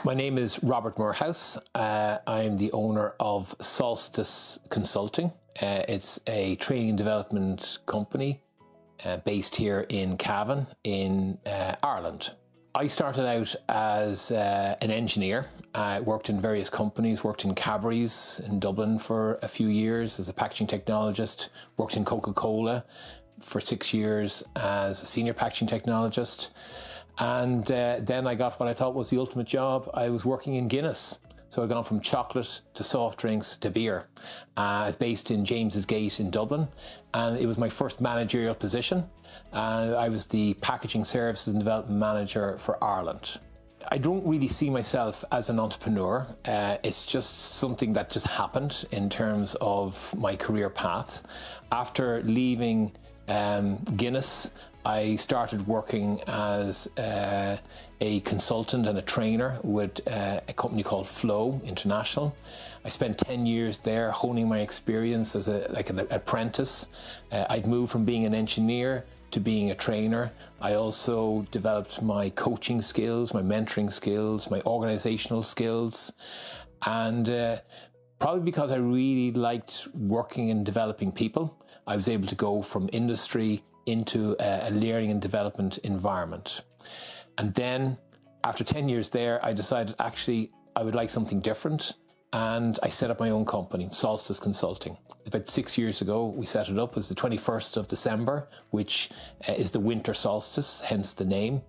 My name is Robert Moorhouse. I'm the owner of Solstice Consulting. It's a training and development company based here in Cavan in Ireland. I started out as an engineer. I worked in various companies, worked in Cadbury's in Dublin for a few years as a packaging technologist, worked in Coca-Cola for 6 years as a senior packaging technologist. And then I got what I thought was the ultimate job. I was working in Guinness. So I'd gone from chocolate to soft drinks to beer. I was based in James's Gate in Dublin, and it was my first managerial position. I was the packaging services and development manager for Ireland. I don't really see myself as an entrepreneur. It's just something that just happened in terms of my career path. After leaving Guinness, I started working as a consultant and a trainer with a company called Flow International. I spent 10 years there honing my experience as an apprentice. I'd moved from being an engineer to being a trainer. I also developed my coaching skills, my mentoring skills, my organizational skills. And probably because I really liked working and developing people, I was able to go from industry into a learning and development environment. And then after 10 years there, I decided actually I would like something different. And I set up my own company, Solstice Consulting. About 6 years ago, we set it up as the 21st of December, which is the winter solstice, hence the name.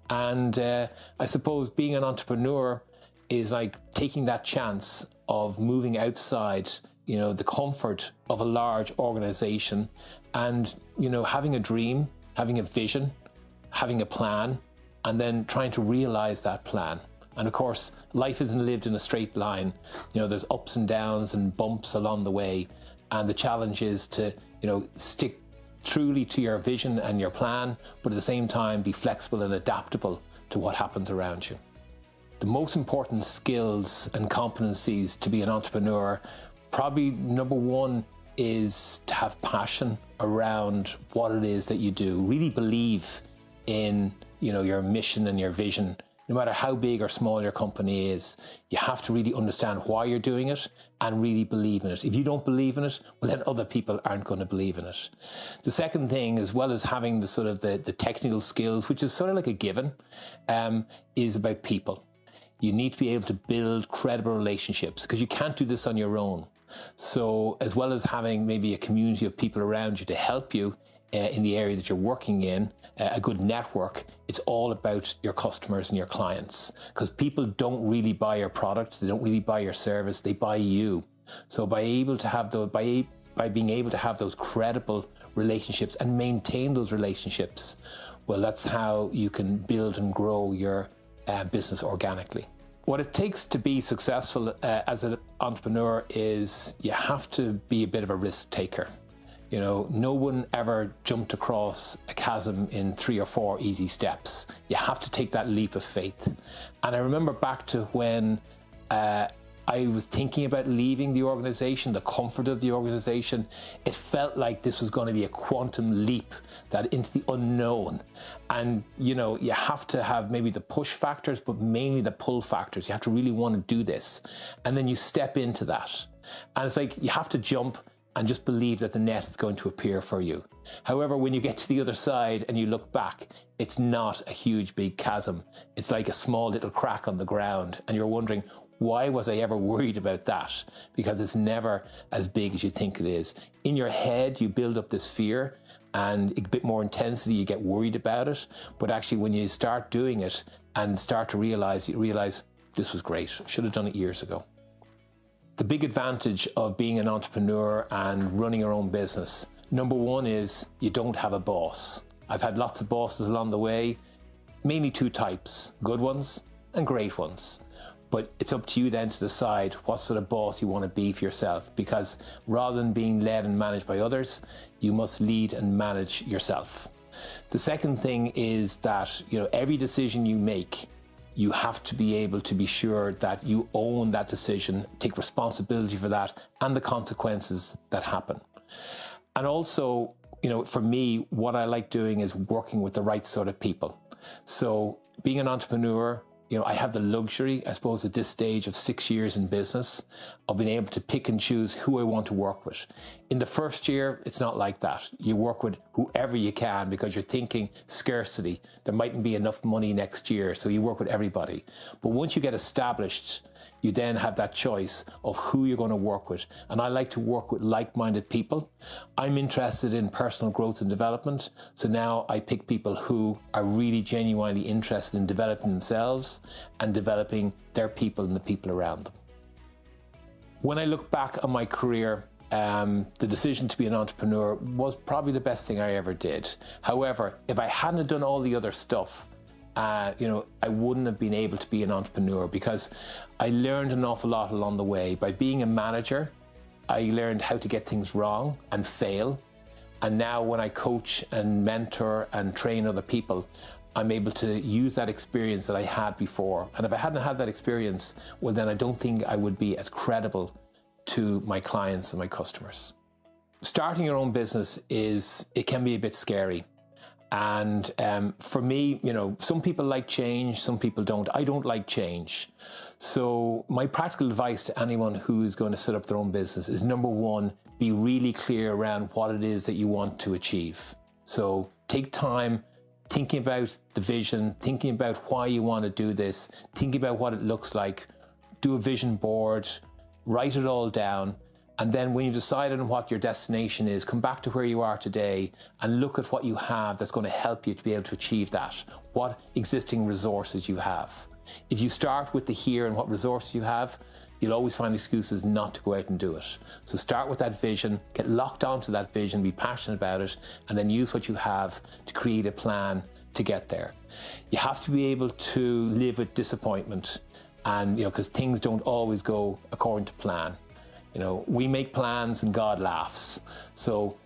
And I suppose being an entrepreneur is like taking that chance of moving outside, the comfort of a large organization and, having a dream, having a vision, having a plan, and then trying to realize that plan. And of course, life isn't lived in a straight line. There's ups and downs and bumps along the way. And the challenge is to, stick truly to your vision and your plan, but at the same time, be flexible and adaptable to what happens around you. The most important skills and competencies to be an entrepreneur, probably number one is to have passion around what it is that you do. Really believe in, your mission and your vision. No matter how big or small your company is, you have to really understand why you're doing it and really believe in it. If you don't believe in it, well, then other people aren't going to believe in it. The second thing, as well as having the technical skills, which is sort of like a given, is about people. You need to be able to build credible relationships because you can't do this on your own. So as well as having maybe a community of people around you to help you in the area that you're working in, a good network, it's all about your customers and your clients, because people don't really buy your product, they don't really buy your service, they buy you. So by being able to have those credible relationships and maintain those relationships, well, that's how you can build and grow your business organically. What it takes to be successful as an entrepreneur is you have to be a bit of a risk taker. No one ever jumped across a chasm in 3 or 4 easy steps. You have to take that leap of faith. And I remember back to when I was thinking about leaving the organization, the comfort of the organization. It felt like this was going to be a quantum leap into the unknown. And, you have to have maybe the push factors, but mainly the pull factors. You have to really want to do this. And then you step into that. And it's like you have to jump and just believe that the net is going to appear for you. However, when you get to the other side and you look back, it's not a huge, big chasm. It's like a small little crack on the ground. And you're wondering, why was I ever worried about that? Because it's never as big as you think it is. In your head, you build up this fear and a bit more intensity, you get worried about it. But actually, when you start doing it and start to realize, you realize this was great. Should have done it years ago. The big advantage of being an entrepreneur and running your own business, number one is you don't have a boss. I've had lots of bosses along the way, mainly 2 types, good ones and great ones. But it's up to you then to decide what sort of boss you want to be for yourself, because rather than being led and managed by others, you must lead and manage yourself. The second thing is that, every decision you make, you have to be able to be sure that you own that decision, take responsibility for that and the consequences that happen. And also, for me, what I like doing is working with the right sort of people. So being an entrepreneur, I have the luxury, I suppose, at this stage of 6 years in business, of being able to pick and choose who I want to work with. In the first year, it's not like that. You work with whoever you can because you're thinking scarcity. There mightn't be enough money next year, so you work with everybody. But once you get established, you then have that choice of who you're going to work with. And I like to work with like-minded people. I'm interested in personal growth and development. So now I pick people who are really genuinely interested in developing themselves and developing their people and the people around them. When I look back on my career, the decision to be an entrepreneur was probably the best thing I ever did. However, if I hadn't done all the other stuff, I wouldn't have been able to be an entrepreneur, because I learned an awful lot along the way. By being a manager, I learned how to get things wrong and fail. And now when I coach and mentor and train other people, I'm able to use that experience that I had before. And if I hadn't had that experience, well, then I don't think I would be as credible to my clients and my customers. Starting your own business it can be a bit scary. And for me, some people like change, some people don't. I don't like change. So my practical advice to anyone who's going to set up their own business is, number one, be really clear around what it is that you want to achieve. So take time thinking about the vision, thinking about why you want to do this, thinking about what it looks like, do a vision board, write it all down. And then when you've decided on what your destination is, come back to where you are today and look at what you have that's going to help you to be able to achieve that. What existing resources you have. If you start with the here and what resources you have, you'll always find excuses not to go out and do it. So start with that vision, get locked onto that vision, be passionate about it, and then use what you have to create a plan to get there. You have to be able to live with disappointment, and because things don't always go according to plan. We make plans and God laughs. So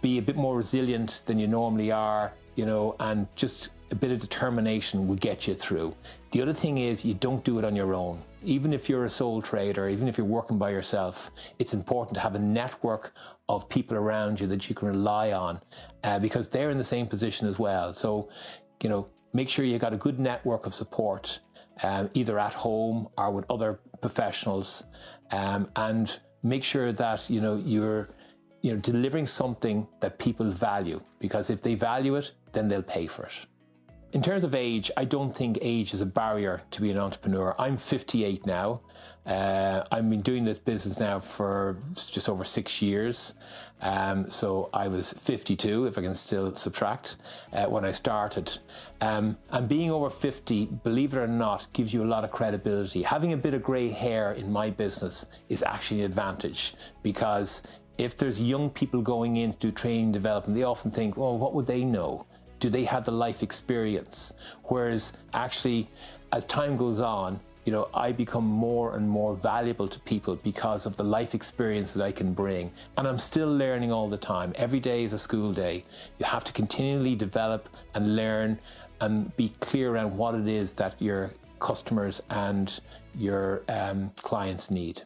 be a bit more resilient than you normally are, and just a bit of determination will get you through. The other thing is, you don't do it on your own. Even if you're a sole trader, even if you're working by yourself, it's important to have a network of people around you that you can rely on, because they're in the same position as well. So, make sure you got a good network of support, either at home or with other professionals, and make sure that you're delivering something that people value, because if they value it, then they'll pay for it. In terms of age, I don't think age is a barrier to be an entrepreneur. I'm 58 now. I've been doing this business now for just over 6 years. So I was 52, if I can still subtract, when I started. And being over 50, believe it or not, gives you a lot of credibility. Having a bit of grey hair in my business is actually an advantage, because if there's young people going in to do training development, they often think, oh, what would they know? Do they have the life experience? Whereas actually, as time goes on, I become more and more valuable to people because of the life experience that I can bring. And I'm still learning all the time. Every day is a school day. You have to continually develop and learn and be clear around what it is that your customers and your clients need.